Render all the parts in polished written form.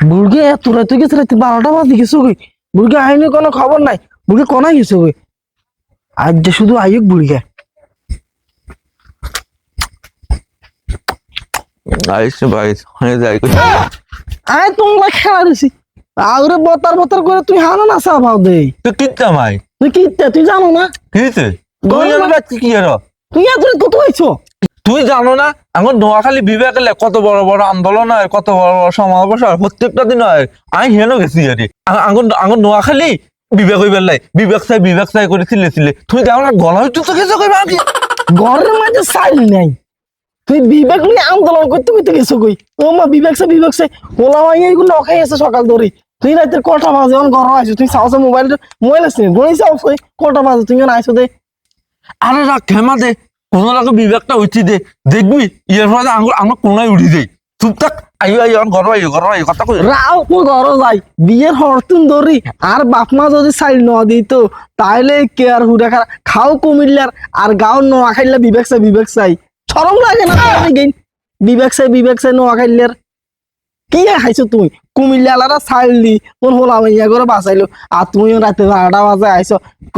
বুড়গে তোরা তুই গেছে রাতে 12টা বাজে গেছো কই? বুড়গে আইনি কোনো খবর নাই। বুড়গে কোনা গেছো কই? আজ যে শুধু আইক বুড়গে। আইসে ভাই হয়ে যায় আয় তোমরা খেলা দিছি। আউরে বতার বতার করে তুই হানা না সাবাও দে। তুই কিনতে মাই তুই কি তুই জানো না? কিছে তুই জানো না কি আর তুই এত কত হইছো? তুই জানো না আমার নোয়াখালী বিবেকে কত বড় বড় আন্দোলন হয়, কত বড় বড় সমাবেশ হয়, প্রত্যেকটা দিন হয়। আমি হেনো গেছি আরে আঙুর নোয়াখালী বিবেক হইবার লাই বিবেক চাই করে ছিলে তুই জানো না গলা হইতো তো গেছো কই বাকি ঘরের মাঝে সাইল নাই। তুই বিবেক নিয়ে আন্দোলন করতে করতে গেছো কই? ও মা বিবেক সে হোলা মাই এইগুলো নখাই আছে সকাল ধরে। তুই রাতে কটা বাজে যখন ঘর আইছো তুই সাউসে মোবাইল আছে গণি চাও কটা বাজে তুই আইছো দে। আরে রাখ খেমা দে কোনো লাগে বিবেকটা উঠি দে দেখবি ইয়ের ফলে আমার কোনায় উঠি দেই চুপ থাক আইও ঘর আইও কথা কই রাও কো ঘর যাই বিয়ের হরতুন ধরি আর বাপ মা যদি সাইল ন দিত তাইলে কে আর হুডা খাও কুমিল্লার আর গাও নোয়া খাইলে বিবেক চাই শরম লাগে না গেন বিবেক চাই নোয়া খাইলের কি খাইছো তুই কুমিল্লারা সাইলি তোর হোলা মাইয়া করে বাঁচাইলো আর তুমিও রাতে 12টা বাজে আইছো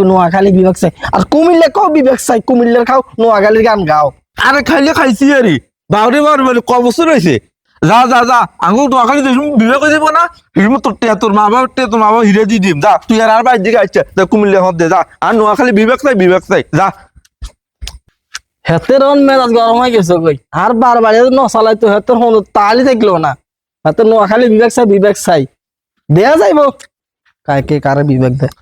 নোয়াখালী বিবেক চাই আর কুমিল্লা কও বিবেক চাই কুমিল্লার খাও নোয়াখালীর গান গাও। আরে খাইলে খাইছি আরে বাউরি বাউরি ক বছর হয়েছে যা আঙুল নোয়াখালী বিবেক হয়ে যাবো না তোর মা বাবা হিরে দি দিম যা তুই আর বাইর দিকে আইছে কুমিল্লা হদ দে যা আর নোয়াখালী বিবেক চাই যা হেতের মেজাজ গরম হয়ে গেছে কই আর বারবার ন চালাই তো হেতের হল তালি দেখলো না হেতের নোয়াখালী বিবেক চাই দেয়া যাইব কাকে কারে বিবেক দেয়।